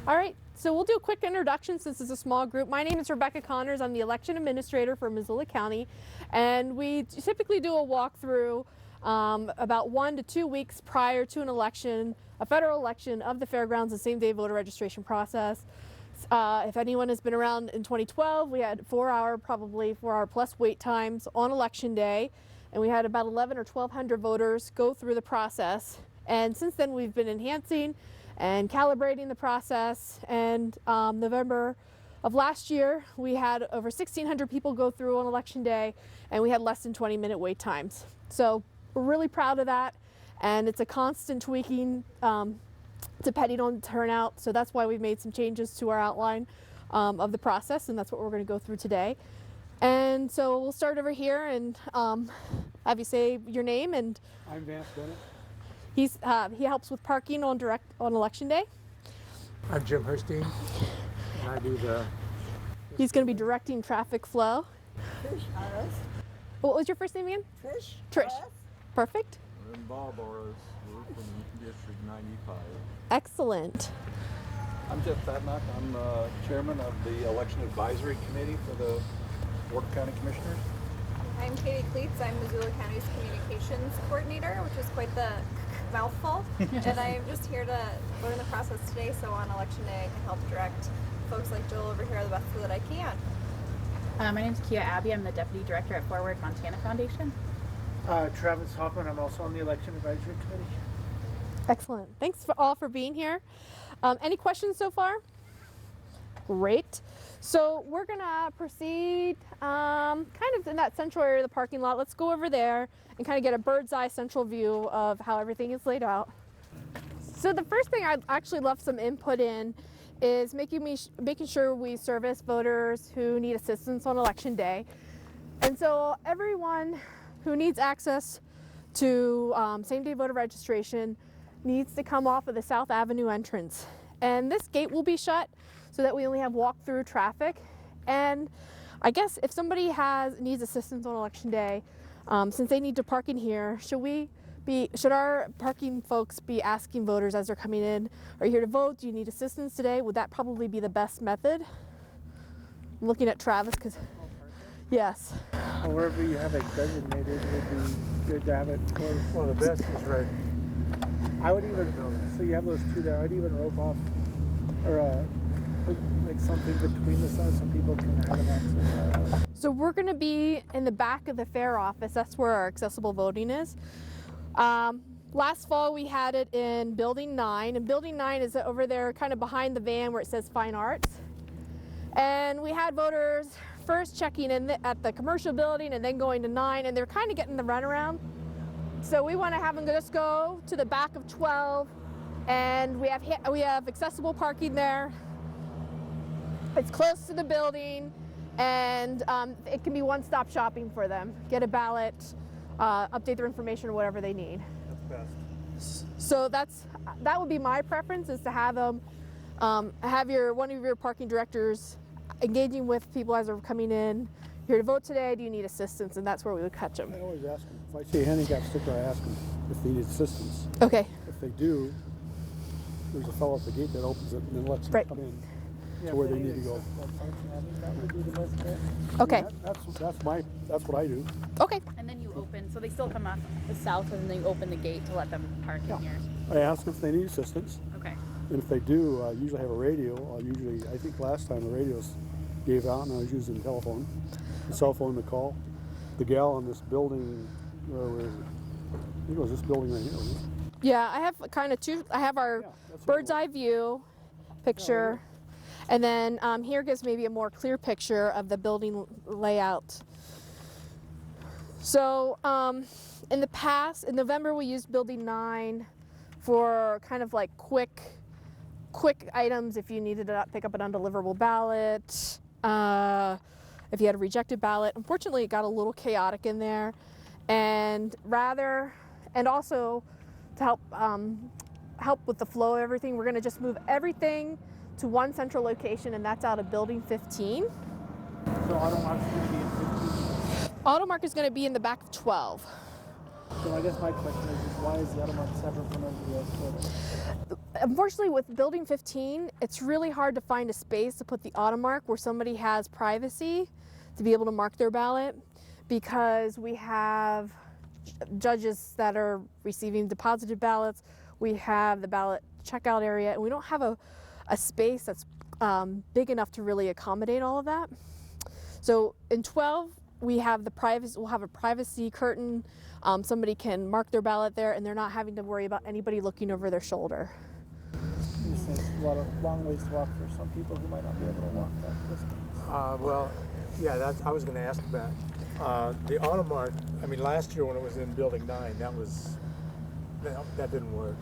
All right, so we'll do a quick introduction since it's a small group. My name is Rebecca Connors. I'm the election administrator for Missoula County, and we typically do a walkthrough about 1 to 2 weeks prior to an election, a federal election of the fairgrounds and same-day voter registration process. If anyone has been around in 2012, we had 4-hour plus wait times on election day, and we had about 1,100 or 1,200 voters go through the process. And since then, we've been enhancing and calibrating the process. And November of last year, we had over 1,600 people go through on election day, and we had less than 20-minute wait times. So we're really proud of that, and it's a constant tweaking depending on turnout. So that's why we've made some changes to our outline of the process, and that's what we're going to go through today. And so we'll start over here and have you say your name. And I'm Vance Bennett. He helps with parking on election day. I'm Jim Herstein, and I do the... He's going to be directing traffic flow. Trish Harris. What was your first name again? Trish. Trish. Harris. Perfect. And Bob Orris, we're from District 95. Excellent. I'm Jeff Fatnock. I'm chairman of the Election Advisory Committee for the Board of County Commissioners. I'm Katie Cleets. I'm Missoula County's communications coordinator, which is quite the mouthful. And I'm just here to learn the process today, so on election day I can help direct folks like Joel over here the best that I can. My name's Kia Abbey. I'm the deputy director at Forward Montana Foundation. Travis Hoffman. I'm also on the Election Advisory Committee. Excellent. Thanks all for being here. Any questions so far? Great. So we're gonna proceed kind of in that central area of the parking lot. Let's go over there and kind of get a bird's eye central view of how everything is laid out. So the first thing I'd actually love some input in is making sure we service voters who need assistance on election day. And so everyone who needs access to same-day voter registration needs to come off of the South Avenue entrance. And this gate will be shut so that we only have walk-through traffic. And I guess if somebody needs assistance on election day, since they need to park in here, should our parking folks be asking voters as they're coming in, are you here to vote? Do you need assistance today? Would that probably be the best method? I'm looking at Travis because, yes. Or wherever you have it designated, it would be good to have it. Well, the best is right. I would even, so you have those two there, I'd even rope off, or like something between the sides so people can have access. So we're going to be in the back of the fair office. That's where our accessible voting is. Last fall we had it in Building 9, and Building 9 is over there kind of behind the van where it says Fine Arts. And we had voters first checking in at the commercial building and then going to 9, and they're kind of getting the runaround. So we want to have them just go to the back of 12, and we have accessible parking there. It's close to the building, and it can be one-stop shopping for them. Get a ballot, update their information, or whatever they need. That's best. So that would be my preference, is to have them have one of your parking directors engaging with people as they're coming in. Here to vote today, do you need assistance? And that's where we would catch them. I always ask them. If I see a handicap sticker, I ask them if they need assistance. Okay. If they do, there's a fellow at the gate that opens it and then lets them Right. come in to where they need to go. Okay. That's what I do. Okay. And then you open, so they still come off the south, and then you open the gate to let them park in here. I ask them if they need assistance. Okay. And if they do, I usually have a radio. I think last time the radios gave out and I was using the telephone, the cell phone to call. The gal on this building, where is it? I think it was this building right here. Wasn't it? Yeah, I have kind of two. I have our bird's eye view picture, and then here gives maybe a more clear picture of the building layout. So in the past, in November, we used Building 9 for kind of like quick items if you needed to pick up an undeliverable ballot, if you had a rejected ballot. Unfortunately, it got a little chaotic in there, and also to help with the flow of everything, we're going to just move everything to one central location, and that's out of Building 15. So Automark's going to be in 15? Automark is going to be in the back of 12. So I guess my question is why is the Automark separate from everybody else voting? Unfortunately, with Building 15, it's really hard to find a space to put the Automark where somebody has privacy to be able to mark their ballot, because we have judges that are receiving deposited ballots, we have the ballot checkout area, and we don't have a space that's big enough to really accommodate all of that. So in 12, we'll have a privacy curtain. Somebody can mark their ballot there, and they're not having to worry about anybody looking over their shoulder. It's a lot of long ways to walk for some people who might not be able to walk that distance. Well, yeah, I was going to ask that. The Automark, I mean, last year when it was in Building 9, that didn't work.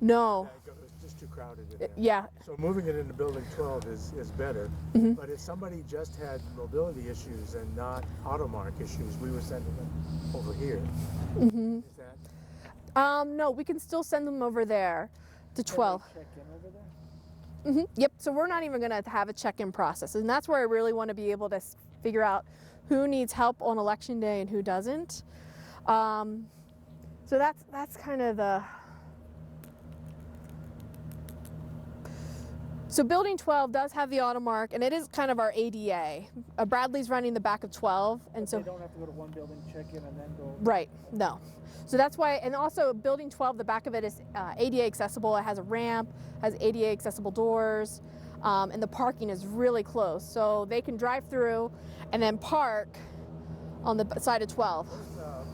No. It was just too crowded in there. Yeah. So moving it into Building 12 is better. Mm-hmm. But if somebody just had mobility issues and not Automark issues, we were sending them over here. Mm-hmm. Is that? No, we can still send them over there to 12. Check in over there? Mm-hmm. Yep. So we're not even going to have a check-in process, and that's where I really want to be able to figure out who needs help on election day and who doesn't. So that's kind of the. So Building 12 does have the Automark, and it is kind of our ADA. Bradley's running the back of 12, and But so they don't have to go to one building, check in, and then go. right, no. So that's why, and also Building 12, the back of it is ADA accessible. It has a ramp, has ADA accessible doors, and the parking is really close. So they can drive through and then park on the side of 12. There's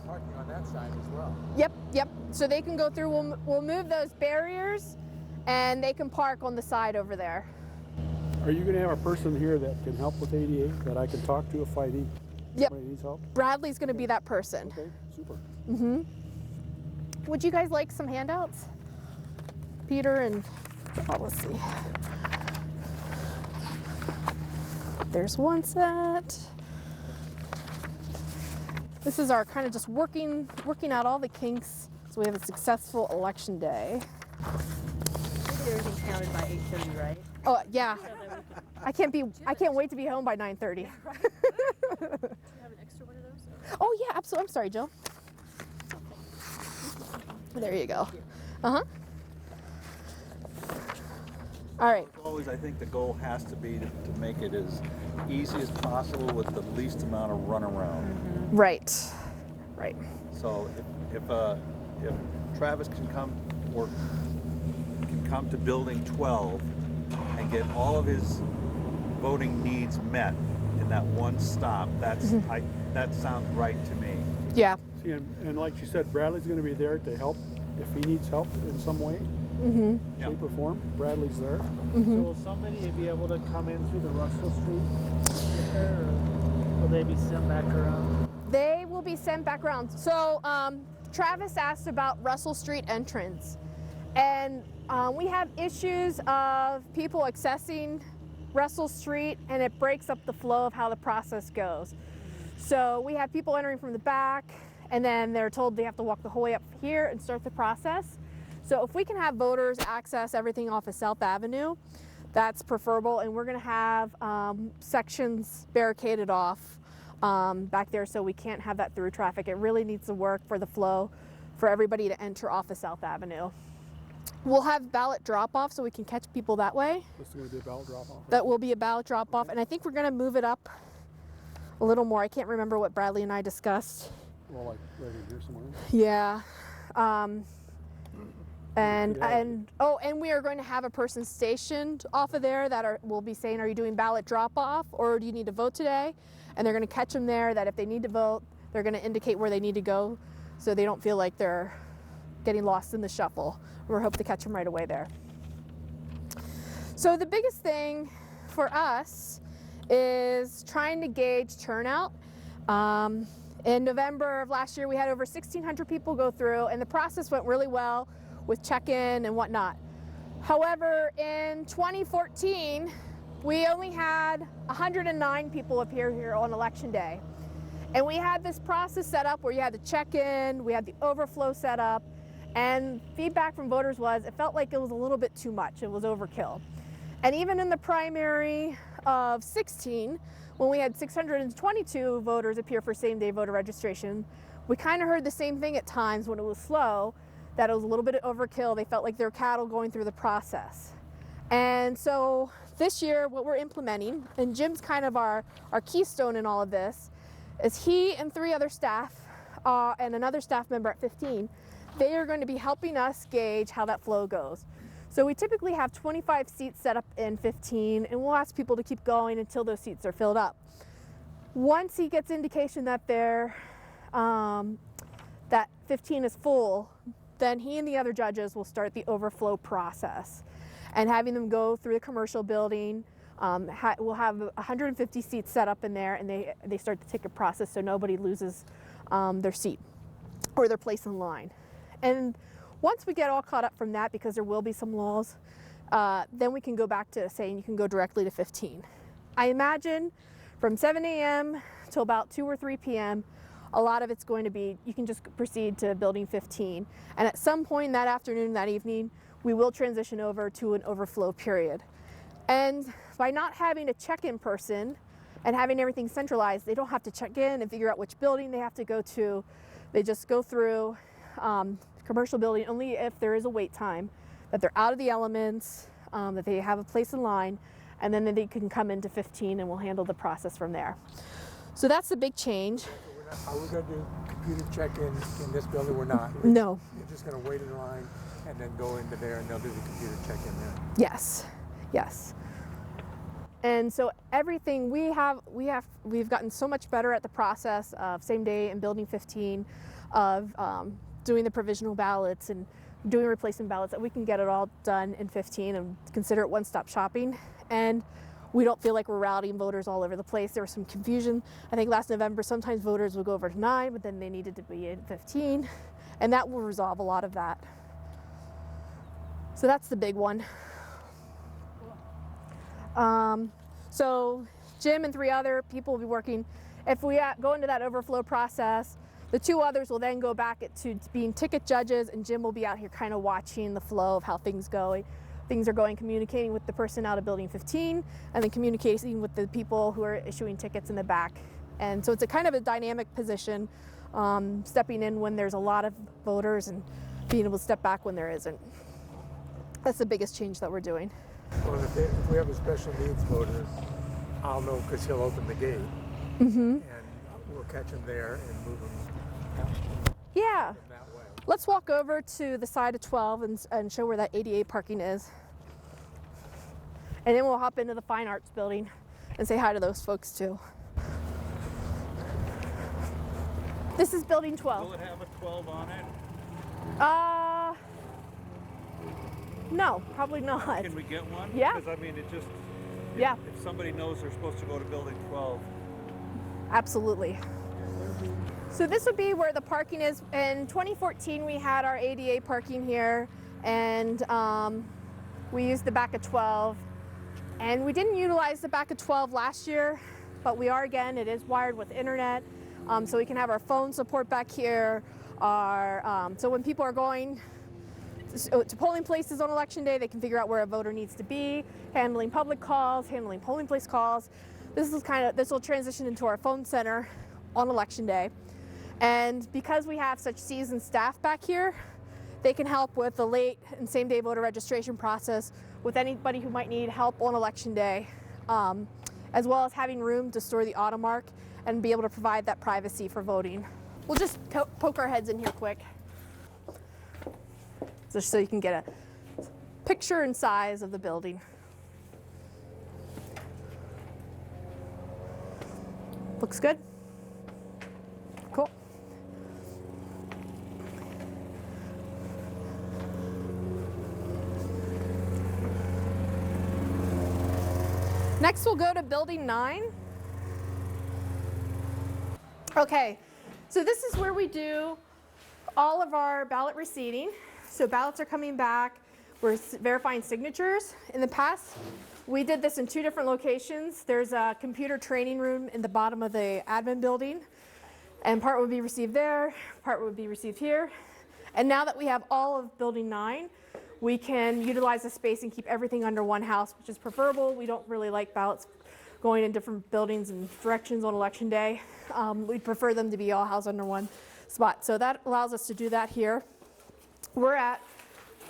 parking on that side as well. Yep. So they can go through, we'll move those barriers, and they can park on the side over there. Are you going to have a person here that can help with ADA that I can talk to if I need Yep. somebody needs help? Bradley's gonna be that person. Okay, super. Mm-hmm. Would you guys like some handouts? Peter and, let's see. There's one set. This is our kind of just working out all the kinks so we have a successful election day. Everything's counted by 8:30, right? Oh yeah, So that we can I can't wait to be home by 9:30. have an extra one of those. Oh yeah, absolutely. I'm sorry, Jill. There you go. Uh-huh. All right. Always, I think the goal has to be to make it as easy as possible with the least amount of runaround. Right. So if Travis can come to Building 12 and get all of his voting needs met in that one stop, that sounds right to me. Yeah. See, and like you said, Bradley's going to be there to help if he needs help in some way, Mm-hmm. Yeah. shape or form. Bradley's there. So will somebody be able to come in through the Russell Street there, or will they be sent back around? They will be sent back around. So Travis asked about Russell Street entrance, and we have issues of people accessing Russell Street, and it breaks up the flow of how the process goes. So we have people entering from the back, and then they're told they have to walk the whole way up here and start the process. So if we can have voters access everything off of South Avenue, that's preferable, and we're going to have sections barricaded off back there so we can't have that through traffic. It really needs to work for the flow for everybody to enter off of South Avenue. We'll have ballot drop-off so we can catch people that way. This is going to be a ballot drop-off. That will be a ballot drop-off, and I think we're going to move it up a little more. I can't remember what Bradley and I discussed. Well, like right in here somewhere. Yeah. And we are going to have a person stationed off of there that will be saying, are you doing ballot drop-off or do you need to vote today? And they're going to catch them there, that if they need to vote, they're going to indicate where they need to go so they don't feel like they're getting lost in the shuffle. We're hoping to catch them right away there. So the biggest thing for us is trying to gauge turnout. In November of last year, we had over 1,600 people go through, and the process went really well with check-in and whatnot. However, in 2014, we only had 109 people appear here on election day. And we had this process set up where you had to check in, we had the overflow set up, and feedback from voters was it felt like it was a little bit too much, it was overkill. And even in the primary of 16, when we had 622 voters appear for same-day voter registration, we kind of heard the same thing at times when it was slow, that it was a little bit of overkill. They felt like their cattle going through the process. And so this year, what we're implementing, and Jim's kind of our keystone in all of this, is he and 3 other staff and another staff member at 15, they are going to be helping us gauge how that flow goes. So we typically have 25 seats set up in 15, and we'll ask people to keep going until those seats are filled up. Once he gets indication that that 15 is full, then he and the other judges will start the overflow process and having them go through the commercial building. We'll have 150 seats set up in there, and they start the ticket process so nobody loses their seat or their place in line. And once we get all caught up from that, because there will be some lulls, then we can go back to saying you can go directly to 15. I imagine from 7 a.m. till about 2 or 3 p.m., a lot of it's going to be, you can just proceed to building 15. And at some point that afternoon, that evening, we will transition over to an overflow period. And by not having a check-in person and having everything centralized, they don't have to check in and figure out which building they have to go to. They just go through commercial building only if there is a wait time, that they're out of the elements, that they have a place in line, and then they can come into 15 and we'll handle the process from there. So that's the big change. Are we going to do computer check-in in this building? We're not. No. You're just going to wait in line and then go into there and they'll do the computer check-in there. Yes, yes. And so everything we've gotten so much better at the process of same day and building 15, of doing the provisional ballots and doing replacement ballots, that we can get it all done in 15 and consider it one-stop shopping. And we don't feel like we're routing voters all over the place. There was some confusion. I think last November, sometimes voters would go over to 9, but then they needed to be in 15. And that will resolve a lot of that. So that's the big one. So Jim and 3 other people will be working. If we go into that overflow process, the 2 others will then go back to being ticket judges, and Jim will be out here kind of watching the flow of how things are going, communicating with the person out of building 15, and then communicating with the people who are issuing tickets in the back. And so it's a kind of a dynamic position, stepping in when there's a lot of voters and being able to step back when there isn't. That's the biggest change that we're doing. Well, if we have a special needs voter, I'll know because he'll open the gate, and we'll catch him there and move him Yeah. that way. Let's walk over to the side of 12 and show where that 88 parking is. And then we'll hop into the Fine Arts building and say hi to those folks too. This is building 12. Will it have a 12 on it? No, probably not. Can we get one? Yeah. Because I mean, it just, Yeah, if somebody knows they're supposed to go to building 12. absolutely. So this would be where the parking is. In 2014, we had our ADA parking here, and we used the back of 12. And we didn't utilize the back of 12 last year, but we are again. It is wired with internet, so we can have our phone support back here. So when people are going to polling places on election day, they can figure out where a voter needs to be, handling public calls, handling polling place calls. This will transition into our phone center on election day. And because we have such seasoned staff back here, they can help with the late and same day voter registration process with anybody who might need help on election day, as well as having room to store the automark and be able to provide that privacy for voting. We'll just poke our heads in here quick, just so you can get a picture and size of the building. Looks good? Cool. Next we'll go to building 9. Okay, so this is where we do all of our ballot receipting. So ballots are coming back, we're verifying signatures. In the past, we did this in 2 different locations. There's a computer training room in the bottom of the admin building, and part would be received there, part would be received here. And now that we have all of building 9, we can utilize the space and keep everything under one house, which is preferable. We don't really like ballots going in different buildings and directions on election day. We'd prefer them to be all housed under one spot. So that allows us to do that here. We're at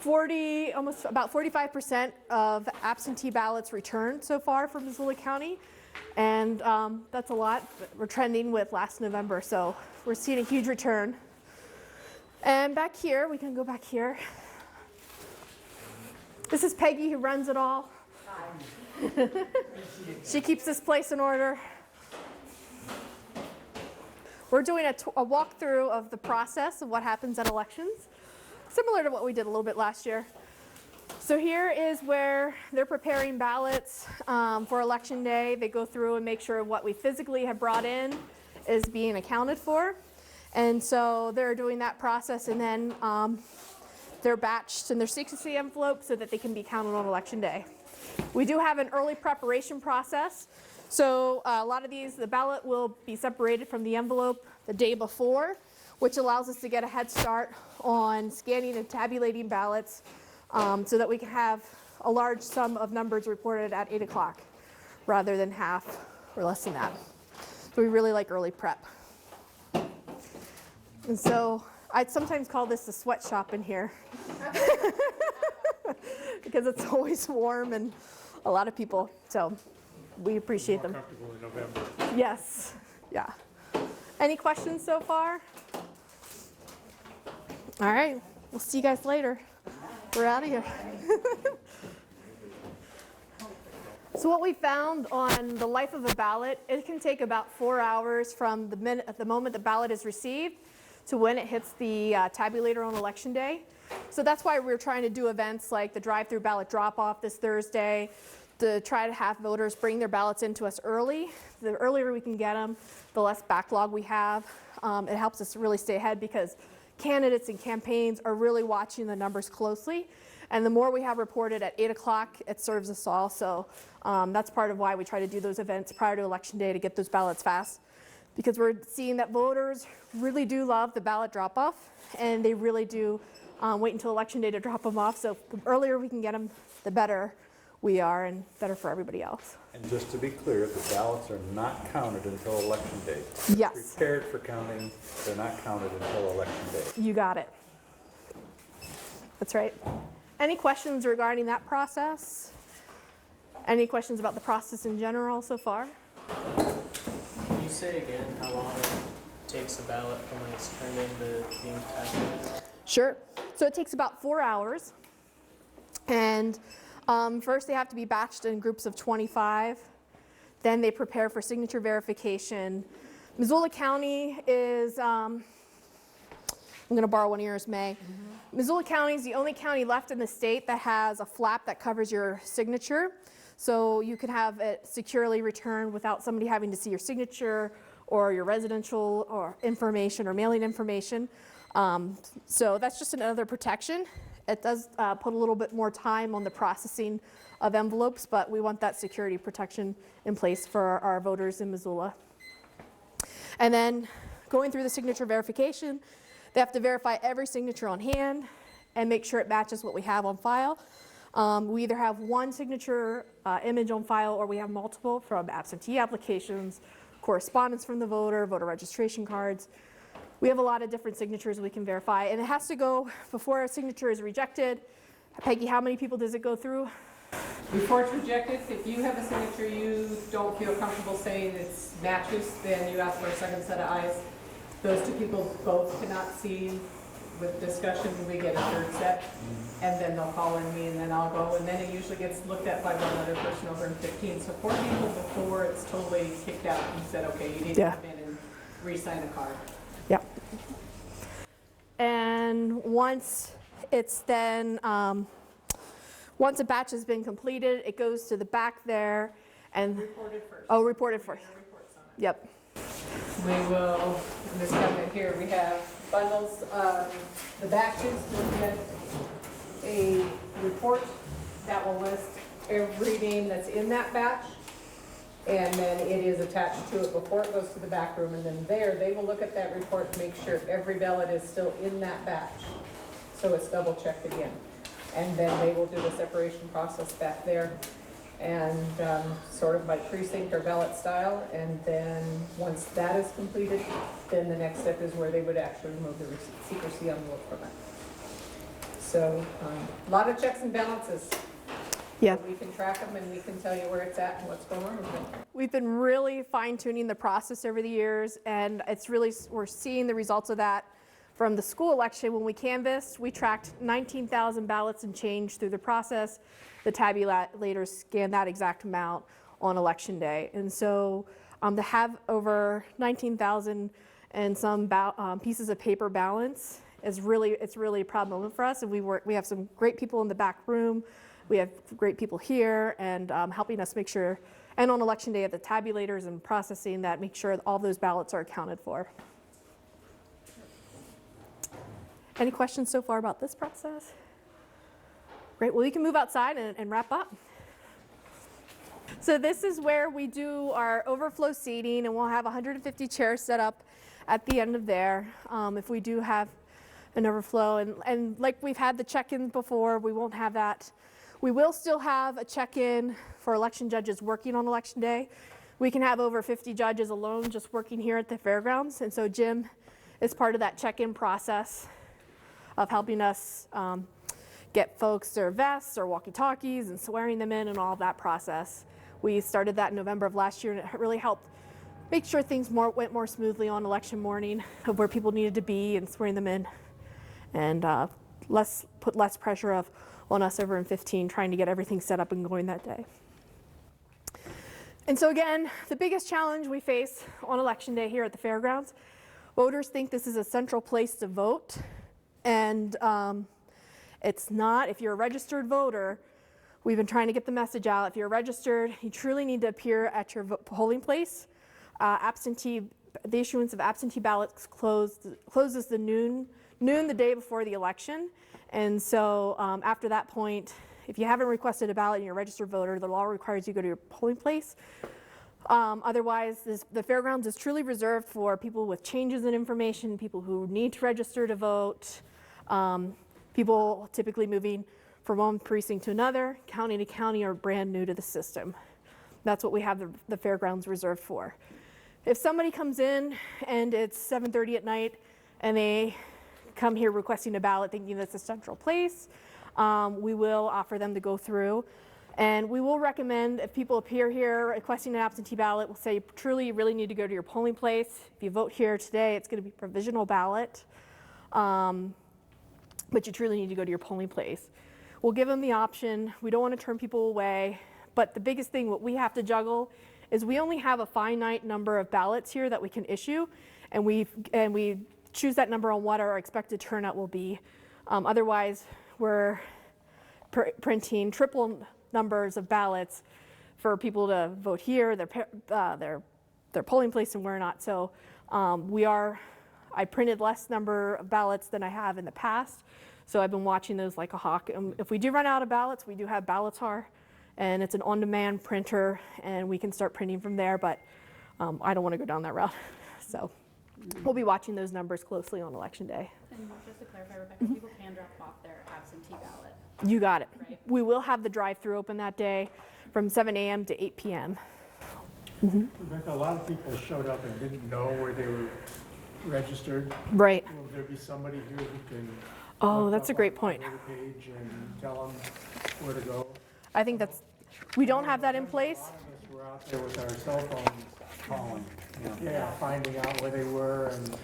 40, almost about 45% of absentee ballots returned so far for Missoula County. And that's a lot. We're trending with last November, so we're seeing a huge return. And back here, we can go back here. This is Peggy who runs it all. She keeps this place in order. We're doing a walkthrough of the process of what happens at elections, similar to what we did a little bit last year. So here is where they're preparing ballots for election day. They go through and make sure what we physically have brought in is being accounted for. And so they're doing that process, and then they're batched in their secrecy envelope so that they can be counted on election day. We do have an early preparation process. So a lot of these, the ballot will be separated from the envelope the day before, which allows us to get a head start on scanning and tabulating ballots so that we can have a large sum of numbers reported at 8 o'clock rather than half or less than that. So we really like early prep. And so I sometimes call this the sweatshop in here because it's always warm and a lot of people, so we appreciate them. Comfortable in November. Yes, yeah. Any questions so far? All right, we'll see you guys later. We're out of here. So what we found on the life of a ballot, it can take about 4 hours from the moment the ballot is received to when it hits the tabulator on election day. So that's why we're trying to do events like the drive-through ballot drop-off this Thursday to try to have voters bring their ballots into us early. The earlier we can get them, the less backlog we have. It helps us really stay ahead because candidates and campaigns are really watching the numbers closely. And the more we have reported at 8 o'clock, it serves us all. So that's part of why we try to do those events prior to election day to get those ballots fast. Because we're seeing that voters really do love the ballot drop-off, and they really do wait until election day to drop them off. So the earlier we can get them, the better we are and better for everybody else. And just to be clear, the ballots are not counted until election day. Yes. Prepared for counting, they're not counted until election day. You got it. That's right. Any questions regarding that process? Any questions about the process in general so far? Can you say again how long it takes a ballot from when it's turned into being tabulated? Sure. So it takes about 4 hours. And first they have to be batched in groups of 25. Then they prepare for signature verification. Missoula County is, I'm going to borrow one of yours, May. Missoula County is the only county left in the state that has a flap that covers your signature. So you can have it securely returned without somebody having to see your signature or your residential or information or mailing information. So that's just another protection. It does put a little bit more time on the processing of envelopes, but we want that security protection in place for our voters in Missoula. And then going through the signature verification, they have to verify every signature on hand and make sure it matches what we have on file. We either have one signature image on file or we have multiple from absentee applications, correspondence from the voter, voter registration cards. We have a lot of different signatures we can verify, and it has to go before a signature is rejected. Peggy, how many people does it go through? Before it's rejected, if you have a signature you don't feel comfortable saying it matches, then you ask for a second set of eyes. Those two people both cannot see. With discussion, we get a third set, and then they'll call in me, and then I'll go, and then it usually gets looked at by one other person over in 15. So 4 people before it's totally kicked out and said, okay, you need to come in and re-sign a card. Yep. And once it's then, once a batch has been completed, it goes to the back there and Reported first. oh, reported first. Yep. We will, in this cabinet here, we have bundles of the batches. We'll get a report that will list every name that's in that batch. And then it is attached to it before it goes to the back room. And then there, they will look at that report and make sure every ballot is still in that batch. So it's double checked again. And then they will do the separation process back there. and sort of by precinct or ballot style. And then once that is completed, then the next step is where they would actually remove the secrecy envelope from it. So a lot of checks and balances. Yeah. We can track them and we can tell you where it's at and what's going on with it. We've been really fine-tuning the process over the years, and we're seeing the results of that from the school election. When we canvassed, we tracked 19,000 ballots and change through the process. The tabulators scanned that exact amount on election day. And so to have over 19,000 and some pieces of paper balance it's really a proud moment for us. And we have some great people in the back room. We have great people here and helping us make sure, and on election day at the tabulators and processing that, make sure all those ballots are accounted for. Any questions so far about this process? Great, well, we can move outside and wrap up. So this is where we do our overflow seating, and we'll have 150 chairs set up at the end of there if we do have an overflow. And like we've had the check-in before, we won't have that. We will still have a check-in for election judges working on election day. We can have over 50 judges alone just working here at the fairgrounds. And so Jim is part of that check-in process of helping us get folks their vests or walkie-talkies and swearing them in and all of that process. We started that in November of last year, and it really helped make sure things went more smoothly on election morning of where people needed to be and swearing them in, and put less pressure on us over in 15 trying to get everything set up and going that day. And so again, the biggest challenge we face on election day here at the fairgrounds, voters think this is a central place to vote, and it's not. If you're a registered voter, we've been trying to get the message out. If you're registered, you truly need to appear at your polling place. The issuance of absentee ballots closes the noon the day before the election. And so after that point, if you haven't requested a ballot and you're a registered voter, the law requires you to go to your polling place. Otherwise, the fairgrounds is truly reserved for people with changes in information, people who need to register to vote, people typically moving from one precinct to another, county to county, or brand new to the system. That's what we have the fairgrounds reserved for. If somebody comes in and it's 7:30 at night and they come here requesting a ballot thinking that's a central place, we will offer them to go through. And we will recommend, if people appear here requesting an absentee ballot, we'll say you really need to go to your polling place. If you vote here today, it's going to be provisional ballot, but you truly need to go to your polling place. We'll give them the option. We don't want to turn people away, but the biggest thing what we have to juggle is we only have a finite number of ballots here that we can issue, and we choose that number on what our expected turnout will be. Otherwise, we're printing triple numbers of ballots for people to vote here, their polling place, and we're not. So I printed less number of ballots than I have in the past. So I've been watching those like a hawk. If we do run out of ballots, we do have Ballotar, and it's an on-demand printer, and we can start printing from there, but I don't want to go down that route. So we'll be watching those numbers closely on election day. And just to clarify, Rebecca, people can drop off their absentee ballot. You got it. Right. We will have the drive-through open that day from 7 a.m. to 8 p.m. Rebecca, a lot of people showed up and didn't know where they were registered. Right. Will there be somebody here who can? Oh, look that's a up great on point. the page and tell them where to go? I think we don't have that in place. A lot of us were out there with our cell phones calling. Yeah, finding out where they were, and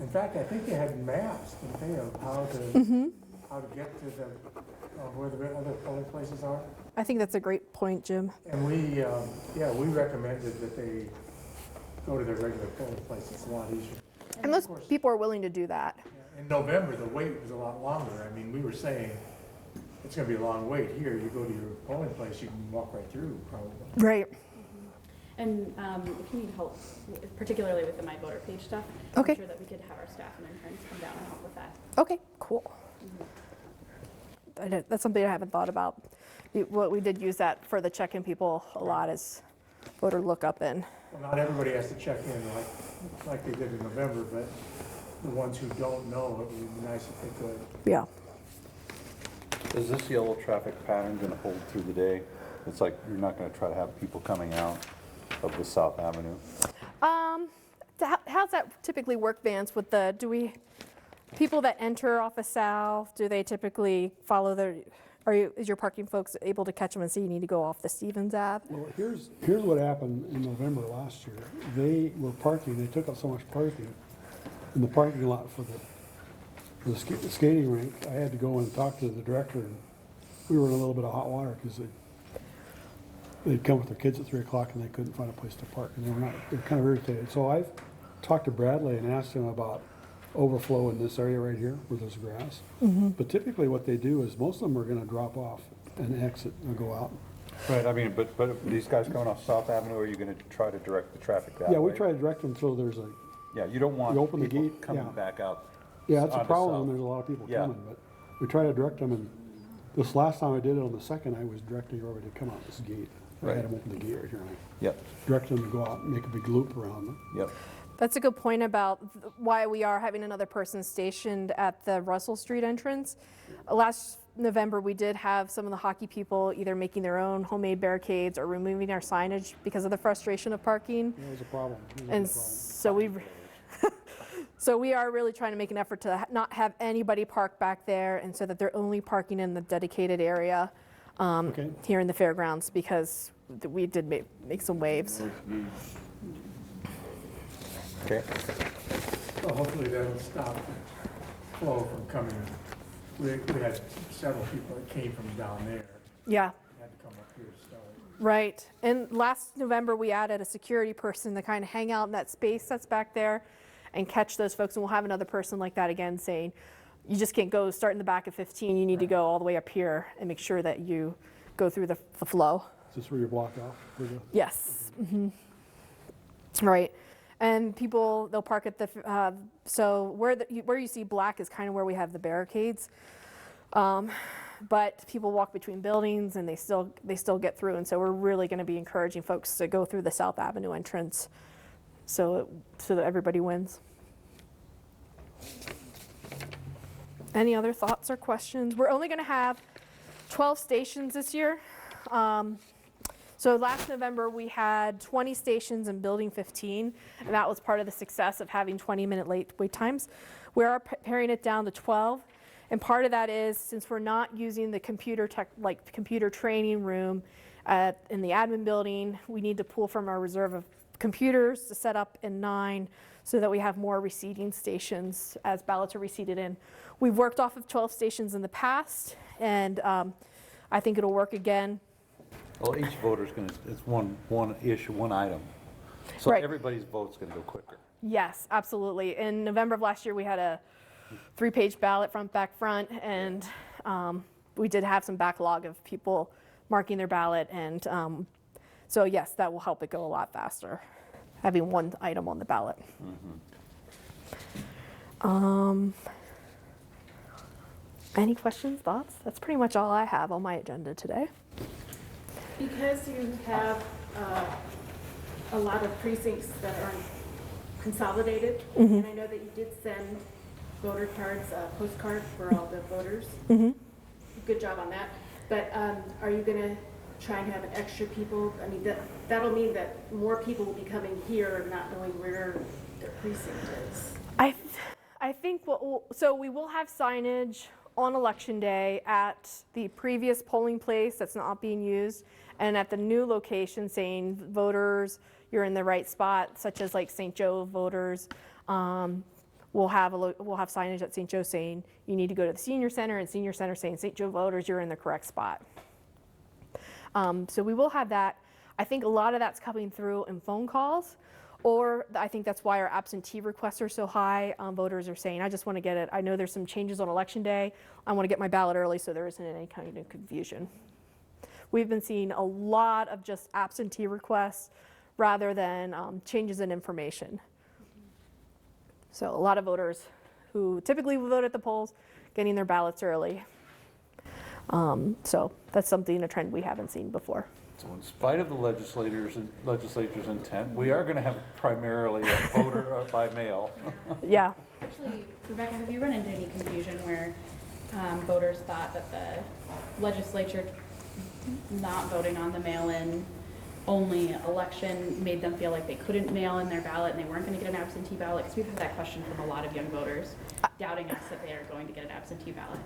in fact, I think they had maps, didn't they, of how to get to where the other polling places are. I think that's a great point, Jim. And we recommended that they go to their regular polling place. It's a lot easier. And most people are willing to do that. In November, the wait was a lot longer. I mean, we were saying it's going to be a long wait here. You go to your polling place, you can walk right through, probably. Right. And if you need help, particularly with the My Voter page stuff, Okay. I'm sure that we could have our staff and interns come down and help with that. Okay, cool. That's something I haven't thought about. What we did use that for the check-in people a lot is voter lookup in. Well, not everybody has to check in like they did in November, but the ones who don't know, it would be nice if they could. Yeah. Is this yellow traffic pattern going to hold through the day? It's like you're not gonna try to have people coming out of the South Avenue. How's that typically work, Vance, with the, people that enter off of South, do they typically follow is your parking folks able to catch them and say you need to go off the Stevens Ave? Well, here's what happened in November last year. They were parking, they took up so much parking in the parking lot for the skating rink. I had to go and talk to the director, and we were in a little bit of hot water because they'd come with their kids at 3 o'clock and they couldn't find a place to park, and they were kind of irritated. So I've talked to Bradley and asked him about overflow in this area right here where there's grass. But typically what they do is most of them are gonna drop off and exit and go out. Right, I mean, but these guys coming off South Avenue, are you gonna try to direct the traffic that way? Yeah, we try to direct them so there's a, Yeah, you don't want you open the people gate, coming yeah. back out. yeah, that's a onto problem South. when there's a lot of people Yeah. coming, but we try to direct them, and this last time I did it on the second, I was directing everybody to come out this gate. I Right. had them open the gate right here, and I Yep, directed them to go out and make a big loop around them. yep. That's a good point about why we are having another person stationed at the Russell Street entrance. Last November, we did have some of the hockey people either making their own homemade barricades or removing our signage because of the frustration of parking. That was a problem. It was a And big problem. so we are really trying to make an effort to not have anybody park back there, and so that they're only parking in the dedicated area Okay. here in the fairgrounds, because we did make some waves. Okay. Well, hopefully that'll stop the flow from coming. We had several people that came from down there, Yeah. had to come up here to start. Right. And last November, we added a security person to kind of hang out in that space that's back there and catch those folks. And we'll have another person like that again saying, you just can't go start in the back of 15. You need to go all the way up here and make sure that you go through the flow. Is this where you block off? For the, Yes. Right. And people, they'll park at the, so where you see black is kind of where we have the barricades. But people walk between buildings and they still get through. And so we're really going to be encouraging folks to go through the South Avenue entrance so that everybody wins. Any other thoughts or questions? We're only going to have 12 stations this year. So last November, we had 20 stations in Building 15, and that was part of the success of having 20-minute wait times. We are paring it down to 12, and part of that is since we're not using the computer training room in the admin building, we need to pull from our reserve of computers to set up in 9 so that we have more receiving stations as ballots are receipted in. We've worked off of 12 stations in the past, and I think it'll work again. Well, each voter's it's one issue, one item. So Right. everybody's vote's gonna go quicker. Yes, absolutely. In November of last year, we had a 3-page ballot front, back, front, and we did have some backlog of people marking their ballot, and so yes, that will help it go a lot faster, having one item on the ballot. Any questions, thoughts? That's pretty much all I have on my agenda today. Because you have a lot of precincts that are consolidated, and I know that you did send voter cards, postcard for all the voters. Good job on that. But are you going to try and have extra people? I mean, that'll mean that more people will be coming here not knowing where their precinct is. I think so we will have signage on election day at the previous polling place that's not being used, and at the new location saying voters, you're in the right spot, such as like St. Joe voters. We'll have signage at St. Joe saying you need to go to the senior center, and senior center saying St. Joe voters, you're in the correct spot. So we will have that. I think a lot of that's coming through in phone calls, or I think that's why our absentee requests are so high. Voters are saying, I just want to get it. I know there's some changes on election day. I want to get my ballot early so there isn't any kind of confusion. We've been seeing a lot of just absentee requests rather than changes in information. So a lot of voters who typically vote at the polls getting their ballots early. So that's a trend we haven't seen before. So in spite of the legislature's intent, we are gonna have primarily a voter by mail. Yeah. Actually, Rebecca, have you run into any confusion where voters thought that the legislature not voting on the mail-in only election made them feel like they couldn't mail in their ballot and they weren't going to get an absentee ballot? Because we've had that question from a lot of young voters doubting us that they are going to get an absentee ballot.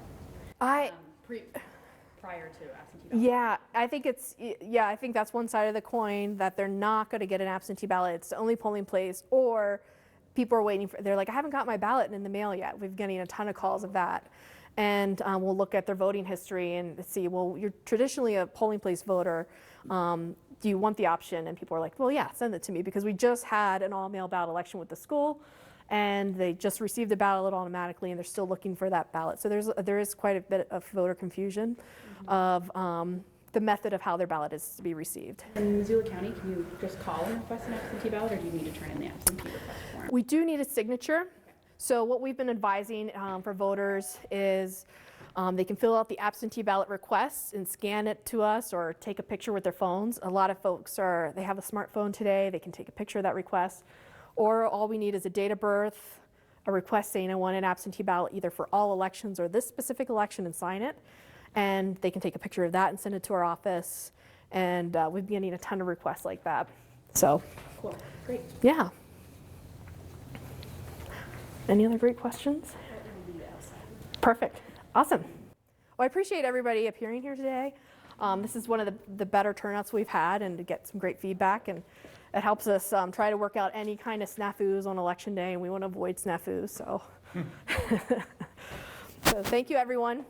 Prior to absentee ballot. I think that's one side of the coin, that they're not going to get an absentee ballot. It's the only polling place, or people are waiting for, they're like, I haven't got my ballot in the mail yet. We've getting a ton of calls of that. And we'll look at their voting history and see, well, you're traditionally a polling place voter. Do you want the option? And people are like, well, yeah, send it to me, because we just had an all-mail ballot election with the school, and they just received the ballot automatically, and they're still looking for that ballot. So there is quite a bit of voter confusion of the method of how their ballot is to be received. In Missoula County, can you just call and request an absentee ballot, or do you need to turn in the absentee request form? We do need a signature. So what we've been advising for voters is they can fill out the absentee ballot request and scan it to us, or take a picture with their phones. A lot of folks they have a smartphone today. They can take a picture of that request. Or all we need is a date of birth, a request saying I want an absentee ballot either for all elections or this specific election, and sign it. And they can take a picture of that and send it to our office. And we've been getting a ton of requests like that. So, Cool, great. yeah. Any other great questions? Perfect. Awesome. Well, I appreciate everybody appearing here today. This is one of the better turnouts we've had, and to get some great feedback. And it helps us try to work out any kind of snafus on election day, and we want to avoid snafus. So, so thank you, everyone.